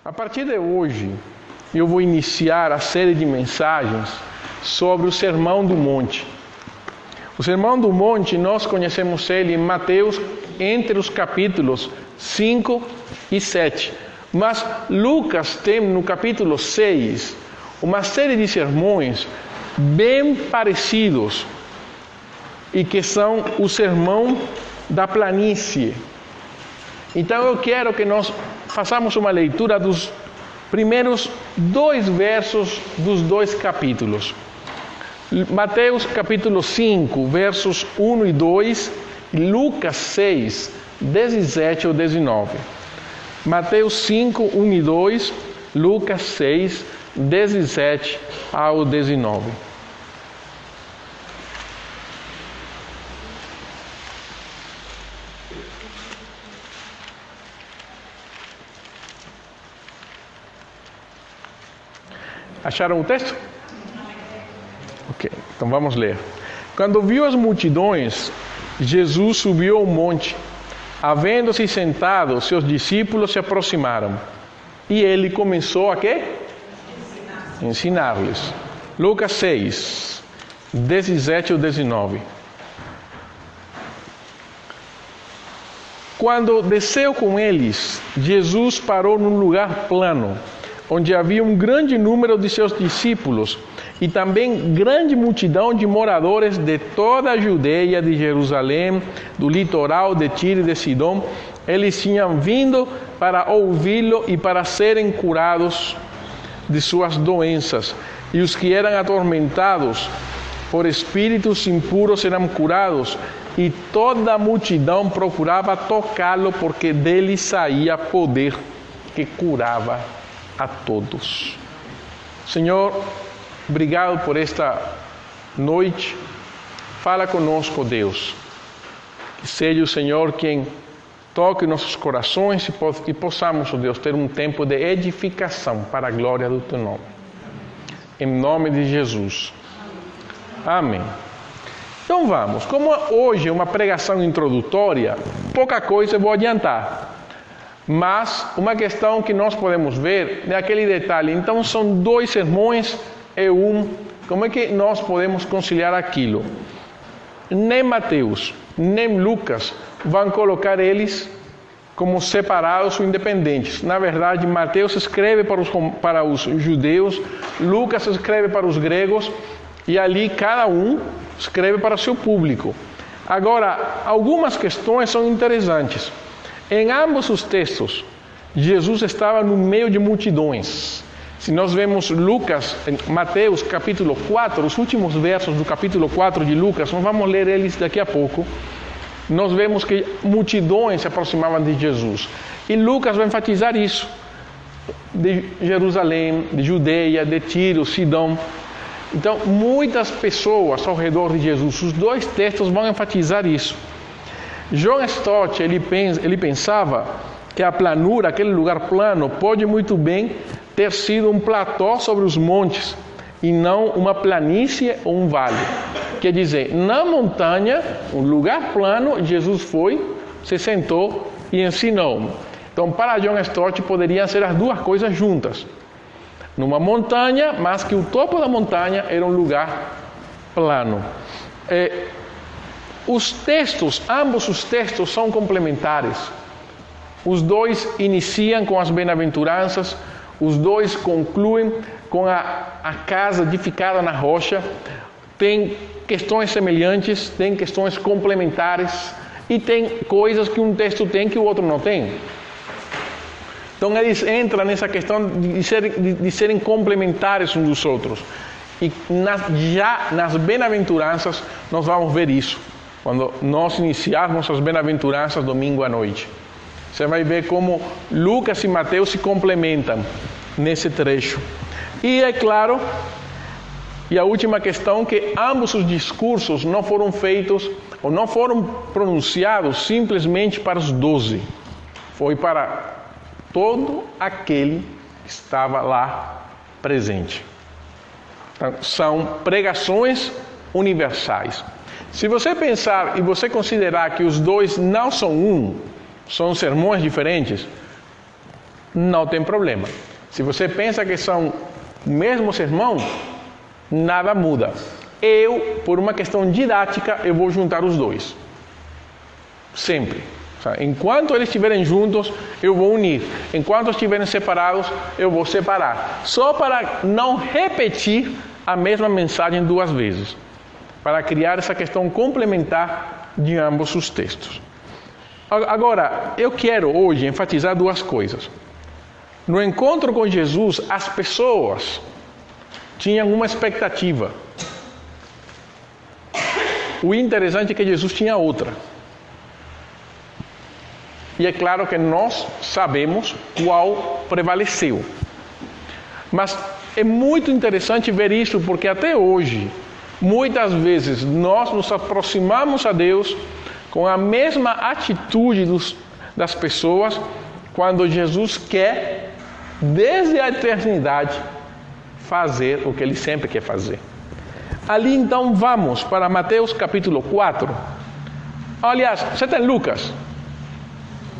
A partir de hoje, eu vou iniciar a série de mensagens sobre o Sermão do Monte. O Sermão do Monte, nós conhecemos ele em Mateus, entre os capítulos 5 e 7. Mas Lucas tem no capítulo 6 uma série de sermões bem parecidos e que são o Sermão da Planície. Então eu quero que nós façamos uma leitura dos primeiros 2 versos dos 2 capítulos. Mateus capítulo 5, versos 1 e 2, e Lucas 6, 17 ou 19. Mateus 5, 1 e 2, Lucas 6, 17 ao 19. Acharam o texto? Ok, então vamos ler. Quando viu as multidões, Jesus subiu ao monte. Havendo-se sentado, seus discípulos se aproximaram. E ele começou a quê? Ensinar-lhes. Lucas 6, 17 ou 19. Quando desceu com eles, Jesus parou num lugar plano, onde havia um grande número de seus discípulos e também grande multidão de moradores de toda a Judeia, de Jerusalém, do litoral de Tiro e de Sidom. Eles tinham vindo para ouvi-lo e para serem curados de suas doenças. E os que eram atormentados por espíritos impuros eram curados. E toda a multidão procurava tocá-lo, porque dele saía poder que curava a todos. Senhor, obrigado por esta noite. Fala conosco, Deus. Que seja o Senhor quem toque nossos corações e possamos, ó Deus, ter um tempo de edificação para a glória do Teu nome. Em nome de Jesus. Amém. Então vamos. Como hoje é uma pregação introdutória, pouca coisa eu vou adiantar. Mas uma questão que nós podemos ver é aquele detalhe. Então são 2 sermões e como é que nós podemos conciliar aquilo? Nem Mateus, nem Lucas vão colocar eles como separados ou independentes. Na verdade, Mateus escreve para os judeus, Lucas escreve para os gregos, e ali cada um escreve para o seu público. Agora, algumas questões são interessantes. Em ambos os textos, Jesus estava no meio de multidões. Se nós vemos Mateus capítulo 4, os últimos versos do capítulo 4 de Lucas, nós vamos ler eles daqui a pouco, nós vemos que multidões se aproximavam de Jesus. E Lucas vai enfatizar isso, de Jerusalém, de Judeia, de Tiro, Sidom. Então, muitas pessoas ao redor de Jesus. Os 2 textos vão enfatizar isso. John Stott, ele pensava que a planura, aquele lugar plano, pode muito bem ter sido um platô sobre os montes e não uma planície ou um vale. Quer dizer, na montanha, um lugar plano, Jesus foi, se sentou e ensinou. Então, para John Stott, poderiam ser as 2 coisas juntas. Numa montanha, mas que o topo da montanha era um lugar plano. Ambos os textos são complementares. Os 2 iniciam com as bem-aventuranças, os 2 concluem com a casa edificada na rocha. Tem questões semelhantes, tem questões complementares e tem coisas que um texto tem que o outro não tem. Então eles entram nessa questão de serem complementares uns dos outros. E já nas bem-aventuranças nós vamos ver isso. Quando nós iniciarmos as bem-aventuranças domingo à noite. Você vai ver como Lucas e Mateus se complementam nesse trecho. E é claro, e a última questão, que ambos os discursos não foram feitos ou não foram pronunciados simplesmente para os 12. Foi para todo aquele que estava lá presente. Então, são pregações universais. Se você pensar e você considerar que os 2 não são são sermões diferentes, não tem problema. Se você pensa que são o mesmo sermão, nada muda. Por uma questão didática, eu vou juntar os dois. Sempre. Enquanto eles estiverem juntos, eu vou unir. Enquanto estiverem separados, eu vou separar. Só para não repetir a mesma mensagem duas vezes. Para criar essa questão complementar de ambos os textos. Agora, eu quero hoje enfatizar duas coisas. No encontro com Jesus, as pessoas tinham uma expectativa. O interessante é que Jesus tinha outra. E é claro que nós sabemos qual prevaleceu. Mas é muito interessante ver isso, porque até hoje, muitas vezes, nós nos aproximamos a Deus com a mesma atitude das pessoas, quando Jesus quer, desde a eternidade, fazer o que Ele sempre quer fazer. Ali então vamos para Mateus capítulo 4. Aliás, você está em Lucas?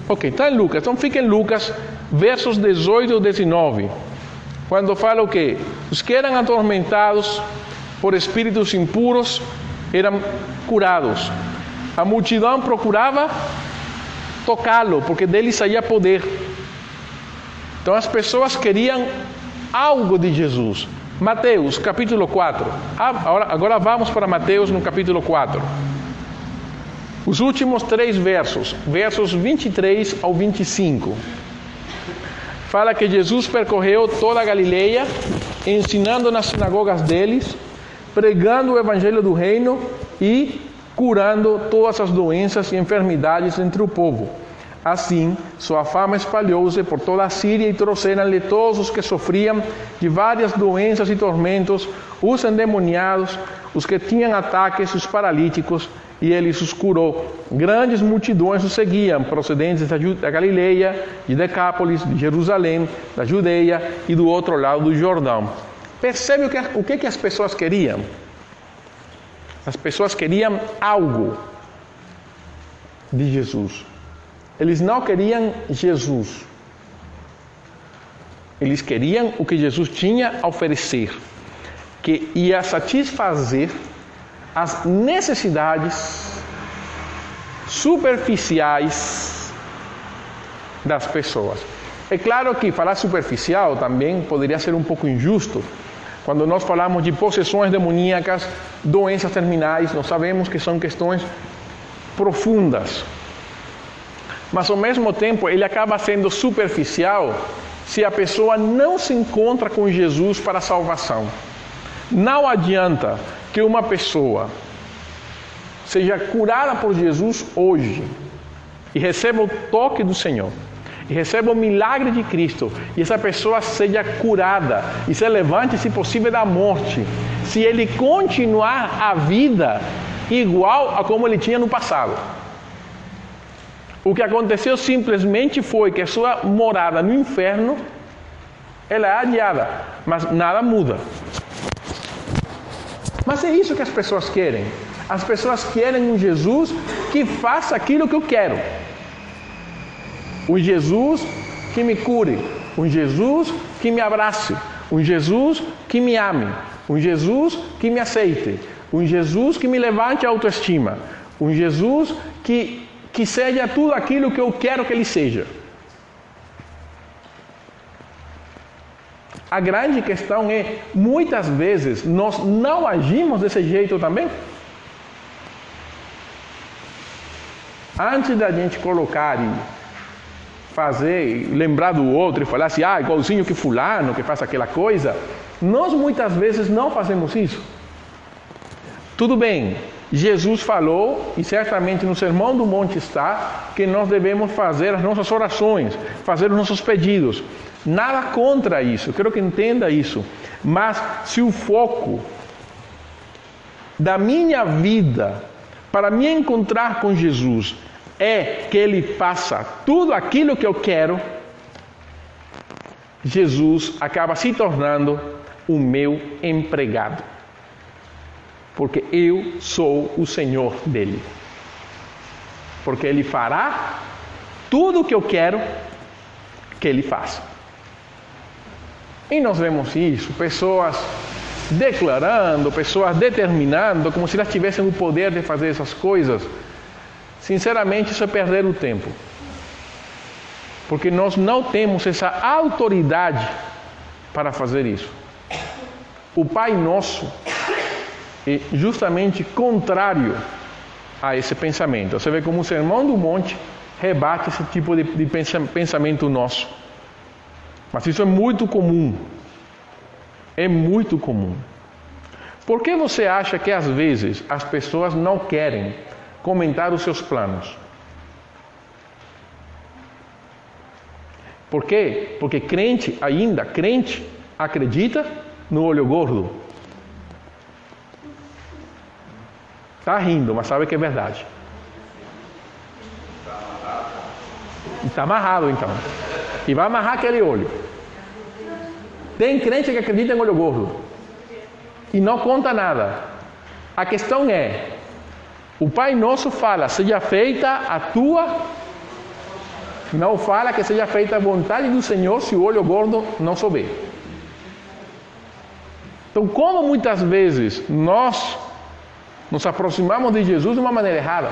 Ok, está em Lucas. Então fica em Lucas, versos 18 e 19. Quando fala o quê? Os que eram atormentados por espíritos impuros eram curados. A multidão procurava tocá-lo, porque dele saía poder. Então as pessoas queriam algo de Jesus. Mateus capítulo 4. Agora vamos para Mateus no capítulo 4. Os últimos 3 versos, versos 23 ao 25. Fala que Jesus percorreu toda a Galileia, ensinando nas sinagogas deles, pregando o evangelho do reino e curando todas as doenças e enfermidades entre o povo. Assim, sua fama espalhou-se por toda a Síria e trouxeram-lhe todos os que sofriam de várias doenças e tormentos, os endemoniados, os que tinham ataques, os paralíticos, e ele os curou. Grandes multidões o seguiam, procedentes da Galileia, de Decápolis, de Jerusalém, da Judeia e do outro lado do Jordão. Percebe o que as pessoas queriam? As pessoas queriam algo de Jesus. Eles não queriam Jesus. Eles queriam o que Jesus tinha a oferecer, que ia satisfazer as necessidades superficiais das pessoas. É claro que falar superficial também poderia ser um pouco injusto. Quando nós falamos de possessões demoníacas, doenças terminais, nós sabemos que são questões profundas. Mas ao mesmo tempo, ele acaba sendo superficial se a pessoa não se encontra com Jesus para a salvação. Não adianta que uma pessoa seja curada por Jesus hoje e receba o toque do Senhor, e receba o milagre de Cristo, e essa pessoa seja curada e se levante, se possível, da morte, se ele continuar a vida igual a como ele tinha no passado. O que aconteceu simplesmente foi que a sua morada no inferno, ela é adiada, mas nada muda. Mas é isso que as pessoas querem. As pessoas querem um Jesus que faça aquilo que eu quero. Um Jesus que me cure. Um Jesus que me abrace. Um Jesus que me ame. Um Jesus que me aceite. Um Jesus que me levante a autoestima. Um Jesus que seja tudo aquilo que eu quero que ele seja. A grande questão é, muitas vezes, nós não agimos desse jeito também. Antes da gente colocar e fazer, lembrar do outro e falar assim, igualzinho que fulano, que faz aquela coisa, nós muitas vezes não fazemos isso. Tudo bem, Jesus falou, e certamente no Sermão do Monte está, que nós devemos fazer as nossas orações, fazer os nossos pedidos. Nada contra isso, eu quero que entenda isso. Mas se o foco da minha vida para me encontrar com Jesus é que Ele faça tudo aquilo que eu quero, Jesus acaba se tornando o meu empregado. Porque eu sou o Senhor dele. Porque Ele fará tudo o que eu quero que ele faz. E nós vemos isso, pessoas declarando, pessoas determinando, como se elas tivessem o poder de fazer essas coisas. Sinceramente, isso é perder o tempo. Porque nós não temos essa autoridade para fazer isso. O Pai Nosso é justamente contrário a esse pensamento. Você vê como o Sermão do Monte rebate esse tipo de pensamento nosso. Mas isso é muito comum. É muito comum. Por que você acha que às vezes as pessoas não querem comentar os seus planos? Por quê? Porque crente acredita no olho gordo. Está rindo, mas sabe que é verdade. Está amarrado então. E vai amarrar aquele olho. Tem crente que acredita em olho gordo e não conta nada. A questão é, o Pai Nosso fala, seja feita a tua, não fala que seja feita a vontade do Senhor se o olho gordo não souber. Então, como muitas vezes nós nos aproximamos de Jesus de uma maneira errada.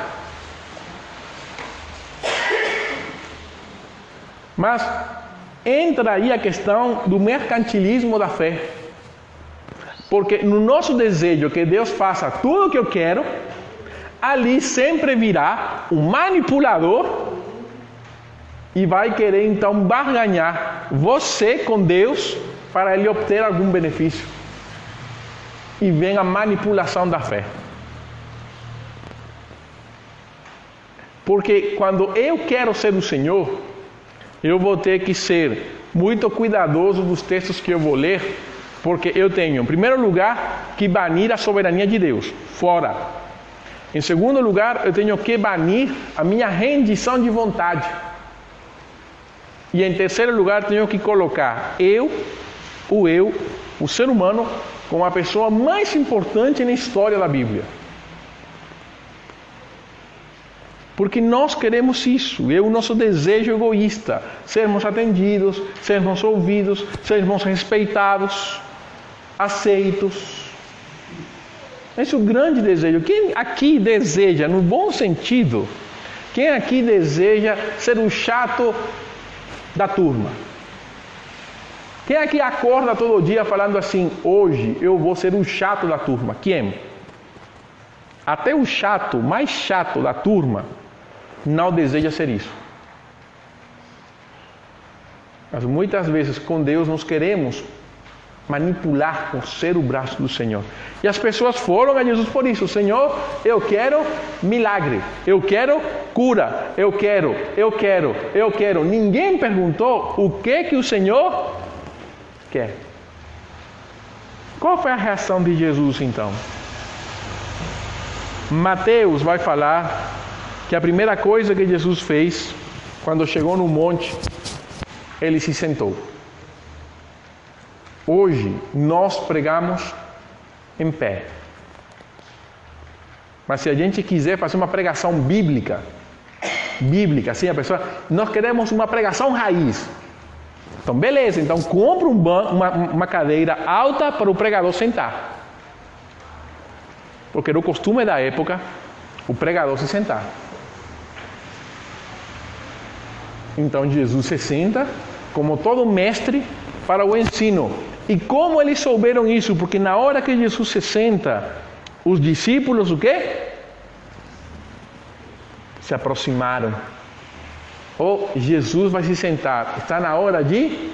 Mas entra aí a questão do mercantilismo da fé. Porque no nosso desejo que Deus faça tudo o que eu quero, ali sempre virá um manipulador e vai querer então barganhar você com Deus para ele obter algum benefício. E vem a manipulação da fé. Porque quando eu quero ser o Senhor, eu vou ter que ser muito cuidadoso dos textos que eu vou ler, porque eu tenho, em primeiro lugar, que banir a soberania de Deus, fora. Em segundo lugar, eu tenho que banir a minha rendição de vontade. E em terceiro lugar, tenho que colocar o ser humano, como a pessoa mais importante na história da Bíblia. Porque nós queremos isso, é o nosso desejo egoísta, sermos atendidos, sermos ouvidos, sermos respeitados, aceitos. Esse é o grande desejo. Quem aqui deseja, no bom sentido, quem aqui deseja ser o chato da turma? Quem aqui acorda todo dia falando assim, hoje eu vou ser o chato da turma? Quem? Até o chato, mais chato da turma, não deseja ser isso. Mas muitas vezes com Deus nós queremos manipular, com ser o braço do Senhor. E as pessoas foram a Jesus por isso. Senhor, eu quero milagre, eu quero cura, eu quero. Ninguém perguntou o que o Senhor quer. Qual foi a reação de Jesus então? Mateus vai falar que a primeira coisa que Jesus fez, quando chegou no monte, ele se sentou. Hoje, nós pregamos em pé. Mas se a gente quiser fazer uma pregação bíblica, assim, a pessoa, nós queremos uma pregação raiz. Então, beleza, então compra uma cadeira alta para o pregador sentar. Porque era o costume da época, o pregador se sentar. Então Jesus se senta como todo mestre para o ensino. E como eles souberam isso? Porque na hora que Jesus se senta, os discípulos o quê? Se aproximaram. Jesus vai se sentar. Está na hora de...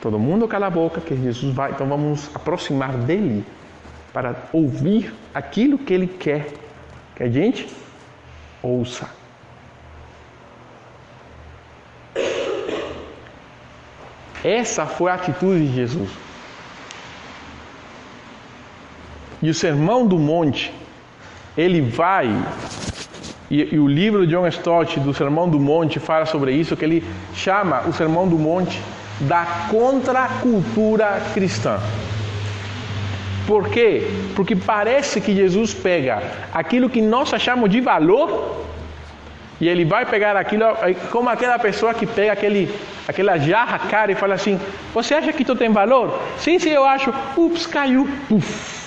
Todo mundo cala a boca que Jesus vai. Então vamos nos aproximar dele para ouvir aquilo que ele quer que a gente ouça. Essa foi a atitude de Jesus. E o Sermão do Monte, ele vai, e o livro de John Stott do Sermão do Monte fala sobre isso, que ele chama o Sermão do Monte da contracultura cristã. Por quê? Porque parece que Jesus pega aquilo que nós achamos de valor E ele vai pegar aquilo, como aquela pessoa que pega aquela jarra cara e fala assim: você acha que isso tem valor? Sim, eu acho. Ups, caiu. Puf.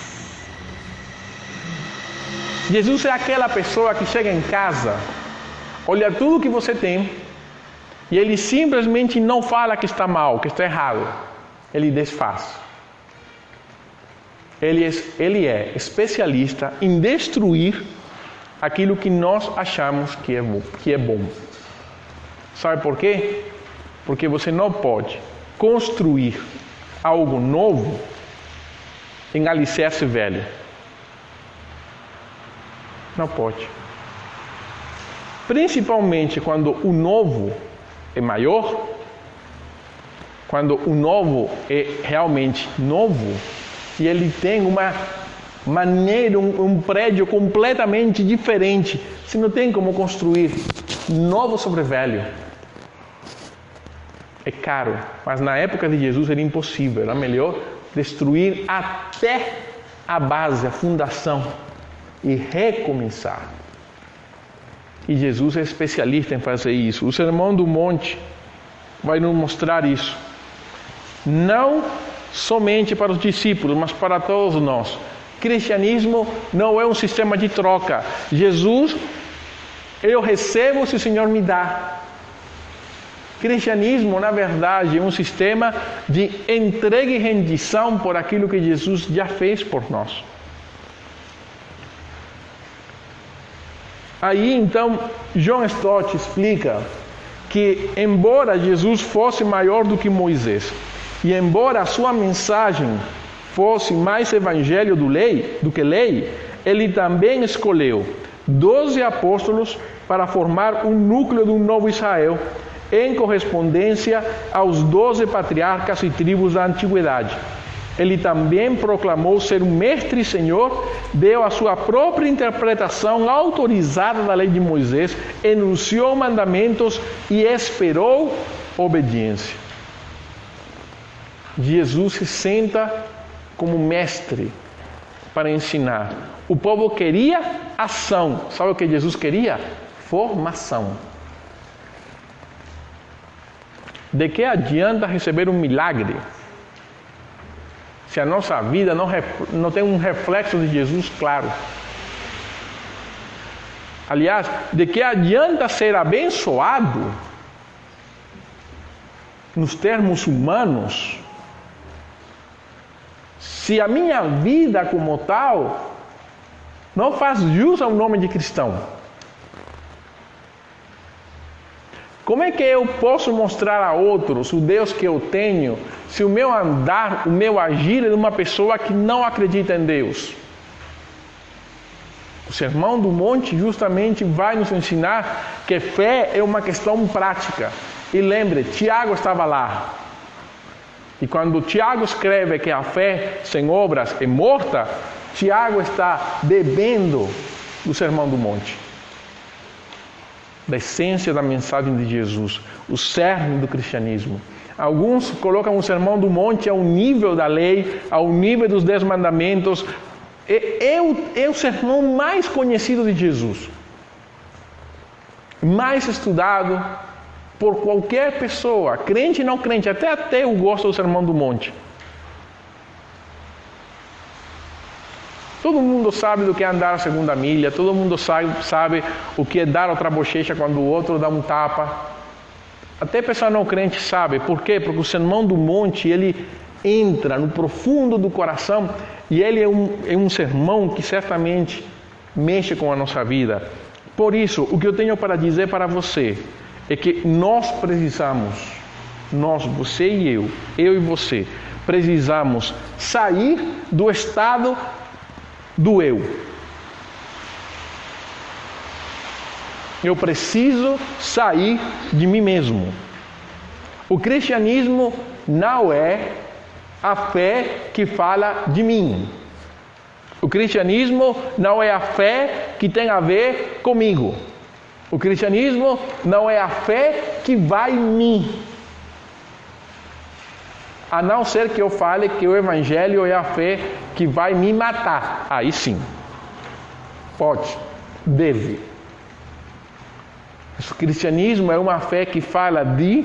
Jesus é aquela pessoa que chega em casa, olha tudo que você tem, e ele simplesmente não fala que está mal, que está errado. Ele desfaz. Ele é especialista em destruir aquilo que nós achamos que é bom. Sabe por quê? Porque você não pode construir algo novo em alicerce velho. Não pode. Principalmente quando o novo é maior, quando o novo é realmente novo, e ele tem uma maneira, um prédio completamente diferente. Você não tem como construir novo sobre velho. É caro, mas na época de Jesus era impossível. Era melhor destruir até a base, a fundação, e recomeçar. E Jesus é especialista em fazer isso. O Sermão do Monte vai nos mostrar isso. Não somente para os discípulos, mas para todos nós. Cristianismo não é um sistema de troca. Jesus, eu recebo se o Senhor me dá. Cristianismo, na verdade, é um sistema de entrega e rendição por aquilo que Jesus já fez por nós. Aí, então, John Stott explica que, embora Jesus fosse maior do que Moisés, e embora a sua mensagem fosse mais evangelho do que lei, ele também escolheu 12 apóstolos para formar um núcleo de um novo Israel, em correspondência aos 12 patriarcas e tribos da antiguidade. Ele também proclamou ser um mestre e senhor, deu a sua própria interpretação autorizada da lei de Moisés, enunciou mandamentos e esperou obediência. Jesus se senta como mestre para ensinar. O povo queria ação. Sabe o que Jesus queria? Formação. De que adianta receber um milagre se a nossa vida não tem um reflexo de Jesus claro? Aliás, de que adianta ser abençoado nos termos humanos se a minha vida como tal não faz jus ao nome de cristão? Como é que eu posso mostrar a outros o Deus que eu tenho se o meu andar, o meu agir é de uma pessoa que não acredita em Deus? O Sermão do Monte justamente vai nos ensinar que fé é uma questão prática. E lembre, Tiago estava lá. E quando Tiago escreve que a fé sem obras é morta, Tiago está bebendo do Sermão do Monte, da essência da mensagem de Jesus, o cerne do cristianismo. Alguns colocam o Sermão do Monte ao nível da lei, ao nível dos 10 mandamentos. É o sermão mais conhecido de Jesus, mais estudado por qualquer pessoa, crente e não crente, até ateu gosta do Sermão do Monte. Todo mundo sabe do que é andar a segunda milha, todo mundo sabe o que é dar outra bochecha quando o outro dá um tapa. Até pessoa não crente sabe. Por quê? Porque o Sermão do Monte, ele entra no profundo do coração e ele é um sermão que certamente mexe com a nossa vida. Por isso, o que eu tenho para dizer para você é que nós precisamos, você e eu e você, precisamos sair do estado do eu. Eu preciso sair de mim mesmo. O cristianismo não é a fé que fala de mim. O cristianismo não é a fé que tem a ver comigo. O cristianismo não é a fé que vai em mim. A não ser que eu fale que o evangelho é a fé que vai me matar. Aí sim. Pode. Deve. O cristianismo é uma fé que fala de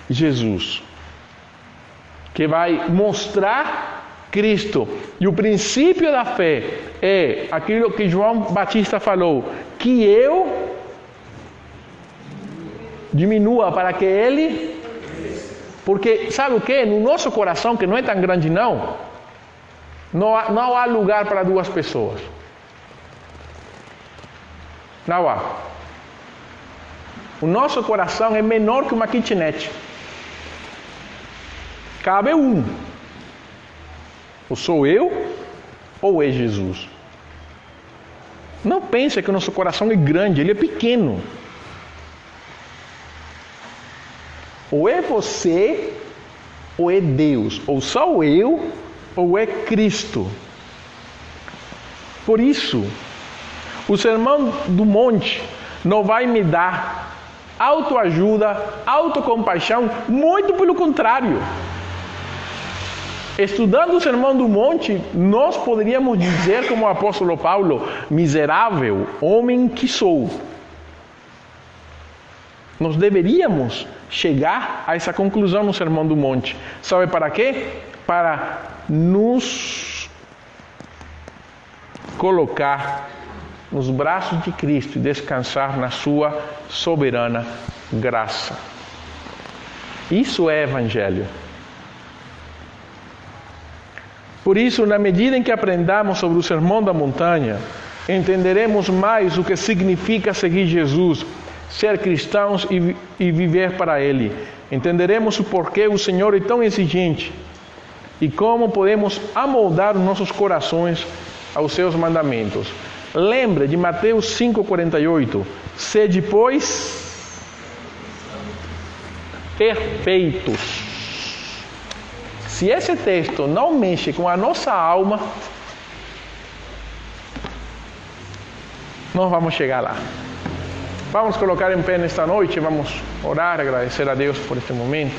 Jesus, que vai mostrar Cristo. E o princípio da fé é aquilo que João Batista falou, que eu diminua para que ele... Porque sabe o que? No nosso coração, que não é tão grande não há lugar para duas pessoas. Não há. O nosso coração é menor que uma kitnet. Cabe um. Ou sou eu, ou é Jesus. Não pense que o nosso coração é grande, ele é pequeno. Ou é você, ou é Deus. Ou sou eu, ou é Cristo. Por isso, o Sermão do Monte não vai me dar autoajuda, autocompaixão, muito pelo contrário. Estudando o Sermão do Monte, nós poderíamos dizer, como o apóstolo Paulo, miserável homem que sou. Nós deveríamos chegar a essa conclusão no Sermão do Monte. Sabe para quê? Para nos colocar nos braços de Cristo e descansar na sua soberana graça. Isso é Evangelho. Por isso, na medida em que aprendamos sobre o Sermão da Montanha, entenderemos mais o que significa seguir Jesus, ser cristãos e viver para Ele. Entenderemos o porquê o Senhor é tão exigente e como podemos amoldar os nossos corações aos seus mandamentos. Lembre de Mateus 5,48. Sede, pois, perfeitos. Se esse texto não mexe com a nossa alma, nós vamos chegar lá. Vamos colocar em pé nesta noite, vamos orar, agradecer a Deus por este momento.